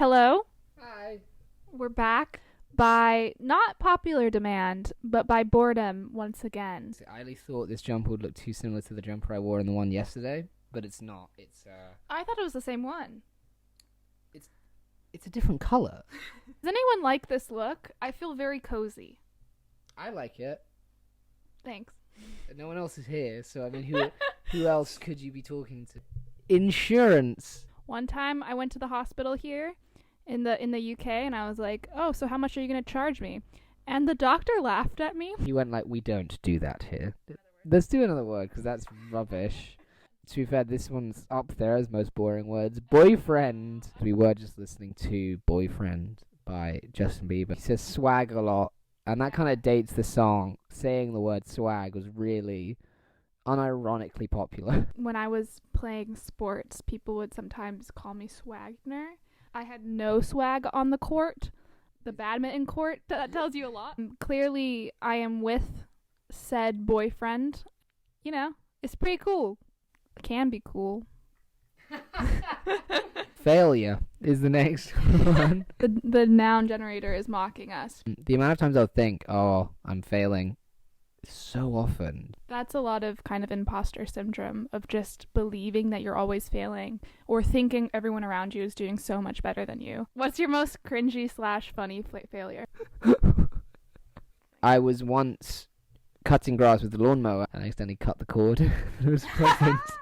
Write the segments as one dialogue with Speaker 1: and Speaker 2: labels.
Speaker 1: Hello,
Speaker 2: Hi.
Speaker 1: we're back by not popular demand, but by boredom once again.
Speaker 2: I really thought this jumper would look too similar to the jumper I wore in the one yesterday, but it's not.
Speaker 1: I thought it was the same one.
Speaker 2: It's a different color.
Speaker 1: Does anyone like this look? I feel very cozy.
Speaker 2: I like it.
Speaker 1: Thanks.
Speaker 2: No one else is here, so I mean, who else could you be talking to? Insurance.
Speaker 1: One time I went to the hospital here in the UK and I was like, "Oh, so how much are you going to charge me?" And the doctor laughed at me.
Speaker 2: He went like, "We don't do that here." Let's do another word because that's rubbish. To be fair, this one's up there as most boring words. Boyfriend. We were just listening to Boyfriend by Justin Bieber. He says swag a lot, and that kind of dates the song. Saying the word swag was really unironically popular.
Speaker 1: When I was playing sports, people would sometimes call me Swagner. I had no swag on the court, the badminton court. That tells you a lot. Clearly, I am with said boyfriend. You know, it's pretty cool. Can be cool.
Speaker 2: Failure is the next one.
Speaker 1: The noun generator is mocking us.
Speaker 2: The amount of times I'll think, "Oh, I'm failing," so often.
Speaker 1: That's a lot of kind of imposter syndrome of just believing that you're always failing or thinking everyone around you is doing so much better than you. What's your most cringy / funny failure?
Speaker 2: I was once cutting grass with the lawnmower and I accidentally cut the cord. It was perfect.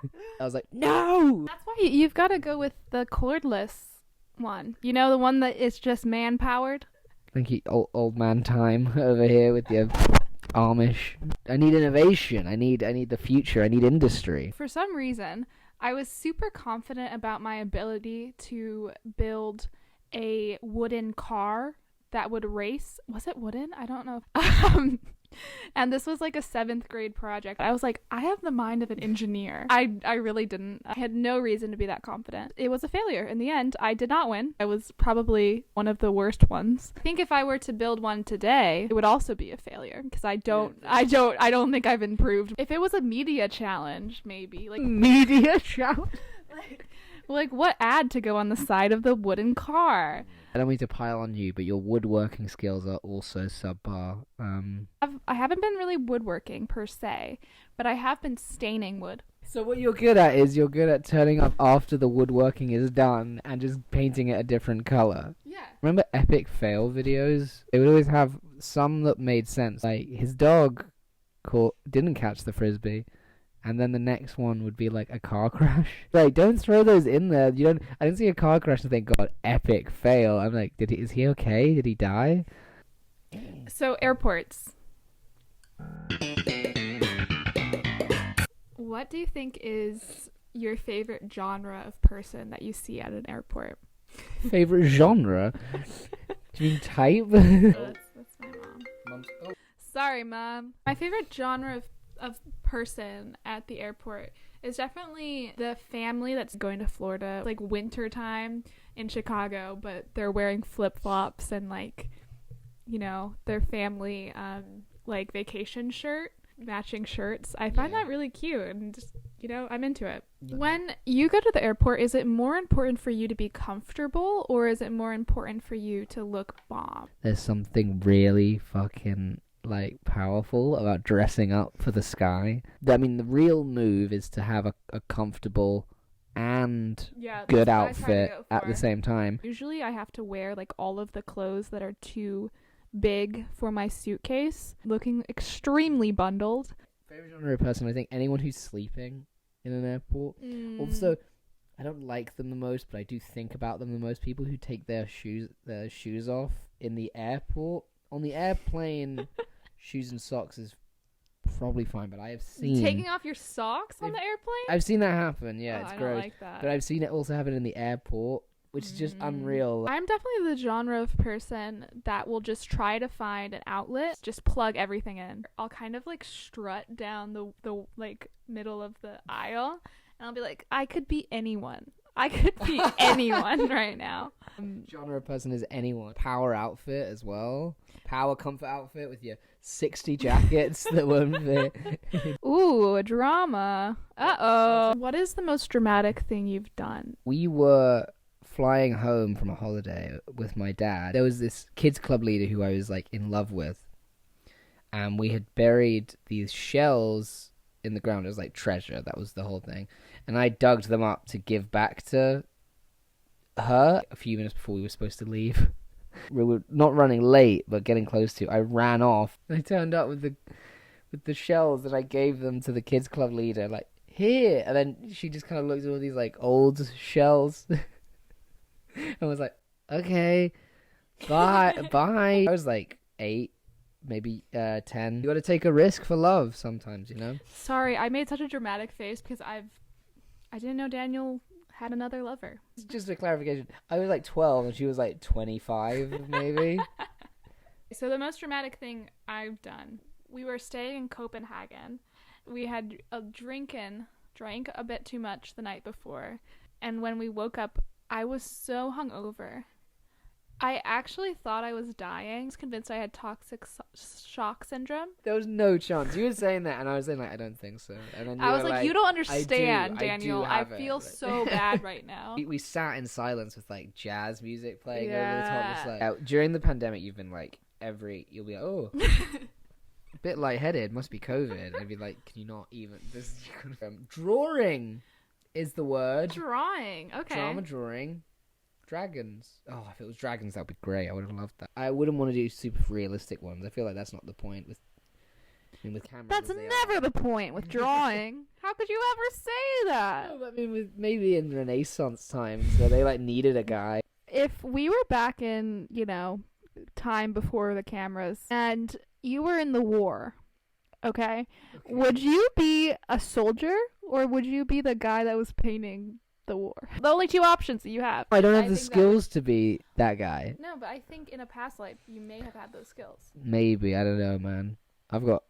Speaker 2: I was like, "No!"
Speaker 1: That's why you've got to go with the cordless one. You know, the one that is just man-powered?
Speaker 2: Thank you, old man time over here with your Amish. I need innovation. I need the future. I need industry.
Speaker 1: For some reason, I was super confident about my ability to build a wooden car that would race. Was it wooden? I don't know. And this was like a 7th grade project. I was like, I have the mind of an engineer. I really didn't. I had no reason to be that confident. It was a failure. In the end, I did not win. I was probably one of the worst ones. I think if I were to build one today, it would also be a failure because I don't think I've improved. If it was a media challenge, maybe like
Speaker 2: Media challenge.
Speaker 1: like what ad to go on the side of the wooden car?
Speaker 2: I don't mean to pile on you, but your woodworking skills are also subpar.
Speaker 1: I haven't been really woodworking per se, but I have been staining wood.
Speaker 2: So what you're good at is you're good at turning up after the woodworking is done and just painting it a different color.
Speaker 1: Yeah.
Speaker 2: Remember epic fail videos? They would always have some that made sense. Like his dog didn't catch the frisbee. And then the next one would be like a car crash. Like, don't throw those in there. I didn't see a car crash and think, "God, epic fail." I'm like, is he okay? Did he die?
Speaker 1: So airports. What do you think is your favorite genre of person that you see at an airport?
Speaker 2: Favorite genre? Do you mean type?
Speaker 1: That's my mom. Sorry, Mom. My favorite genre of person at the airport is definitely the family that's going to Florida, like winter time in Chicago, but they're wearing flip-flops and like, you know, their family like vacation shirt, matching shirts. I find that really cute and just, you know, I'm into it. When you go to the airport, is it more important for you to be comfortable or is it more important for you to look bomb?
Speaker 2: There's something really fucking like powerful about dressing up for the sky. I mean, the real move is to have a comfortable and good outfit at the same time.
Speaker 1: Usually I have to wear like all of the clothes that are too big for my suitcase, looking extremely bundled.
Speaker 2: Favorite genre of person, I think anyone who's sleeping in an airport. Also, I don't like them the most, but I do think about them the most. People who take their shoes off in the airport. On the airplane, shoes and socks is probably fine, but I have seen
Speaker 1: taking off your socks on the airplane.
Speaker 2: I've seen that happen. Yeah, it's
Speaker 1: I
Speaker 2: gross.
Speaker 1: don't like that.
Speaker 2: But I've seen it also happen in the airport, which is just unreal.
Speaker 1: I'm definitely the genre of person that will just try to find an outlet, just plug everything in. I'll kind of like strut down the like middle of the aisle, and I'll be like, I could be anyone. I could be anyone right now.
Speaker 2: Genre of person is anyone. Power outfit as well. Power comfort outfit with your 60 jackets that won't fit.
Speaker 1: Ooh, drama. Uh-oh. What is the most dramatic thing you've done?
Speaker 2: We were flying home from a holiday with my dad. There was this kids club leader who I was like in love with, and we had buried these shells in the ground. It was like treasure. That was the whole thing. And I dug them up to give back to her a few minutes before we were supposed to leave. We were not running late, but getting close to. I ran off. I turned up with the shells that I gave them to the kids club leader, like, here. And then she just kind of looked at all these like old shells and was like, okay, bye. I was like 8, maybe 10. You got to take a risk for love sometimes, you know.
Speaker 1: Sorry, I made such a dramatic face because I didn't know Daniel had another lover.
Speaker 2: Just a clarification. I was like 12 and she was like 25, maybe.
Speaker 1: So the most dramatic thing I've done, we were staying in Copenhagen. We had drank a bit too much the night before. And when we woke up, I was so hungover. I actually thought I was dying. I was convinced I had toxic shock syndrome.
Speaker 2: There was no chance. You were saying that, and I was saying, like, I don't think so. And then
Speaker 1: I was like, you don't understand,
Speaker 2: I do
Speaker 1: Daniel. I feel so bad right now.
Speaker 2: We sat in silence with, like, jazz music playing over
Speaker 1: Yeah.
Speaker 2: the top. It's like, during the pandemic, you've been, like, you'll be like, oh, a bit lightheaded. Must be COVID. I'd be like, can you not even... Drawing is the word.
Speaker 1: Drawing. Okay.
Speaker 2: Drama drawing. Dragons. Oh, if it was dragons, that would be great. I would have loved that. I wouldn't want to do super realistic ones. I feel like that's not the point with cameras.
Speaker 1: That's never the point with drawing. How could you ever say that?
Speaker 2: No, but I mean, maybe in Renaissance times where they like needed a guy.
Speaker 1: If we were back in, time before the cameras and you were in the war, okay, would you be a soldier or would you be the guy that was painting the war? The only two options that you have.
Speaker 2: I don't have the skills to be that guy.
Speaker 1: No, but I think in a past life you may have had those skills.
Speaker 2: Maybe. I don't know, man. I've got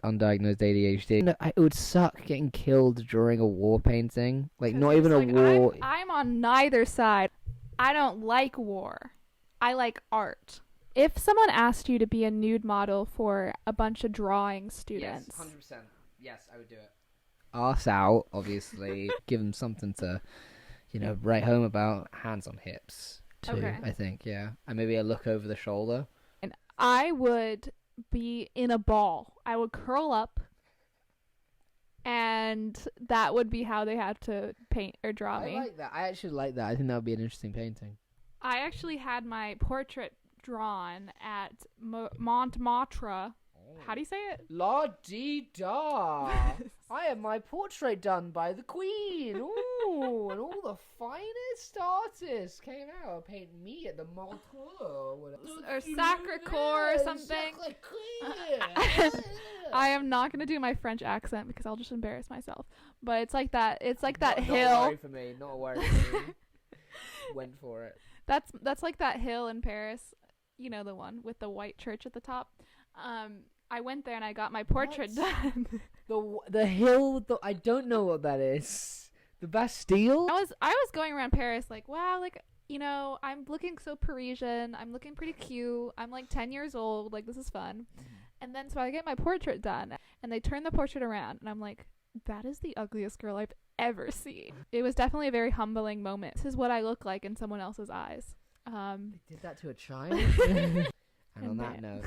Speaker 2: undiagnosed ADHD. No, it would suck getting killed during a war painting. Like, not even a war.
Speaker 1: I'm on neither side. I don't like war. I like art. If someone asked you to be a nude model for a bunch of drawing students...
Speaker 2: Yes, 100%. Yes, I would do it. Arse out, obviously. Give them something to, write home about. Hands on hips, too, okay. I think, yeah. And maybe a look over the shoulder.
Speaker 1: And I would be in a ball. I would curl up, and that would be how they had to paint or draw me.
Speaker 2: I like that. I actually like that. I think that would be an interesting painting.
Speaker 1: I actually had my portrait drawn at Montmartre. How do you say it?
Speaker 2: La-dee-da. I had my portrait done by the Queen. Ooh, and all the finest artists came out to paint me at the Montreux.
Speaker 1: Or Sacré-Cœur or something. I am not going to do my French accent because I'll just embarrass myself. But it's like that. It's like that hill.
Speaker 2: Not a worry for me. Not a worry for me. Went for it.
Speaker 1: That's like that hill in Paris. You know, the one with the white church at the top. I went there and I got my portrait done.
Speaker 2: The hill. I don't know what that is. The Bastille.
Speaker 1: I was going around Paris like, wow, like, I'm looking so Parisian. I'm looking pretty cute. I'm like 10 years old. Like, this is fun. And then so I get my portrait done, and they turn the portrait around, and I'm like, that is the ugliest girl I've ever seen. It was definitely a very humbling moment. This is what I look like in someone else's eyes.
Speaker 2: They did that to a child. And on that note.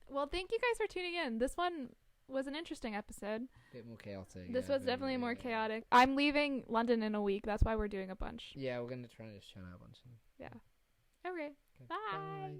Speaker 1: Well, thank you guys for tuning in. This one was an interesting episode.
Speaker 2: A bit more chaotic.
Speaker 1: This was definitely more chaotic. I'm leaving London in a week. That's why we're doing a bunch.
Speaker 2: Yeah, we're going to try to churn out a bunch.
Speaker 1: Yeah. Okay. Bye.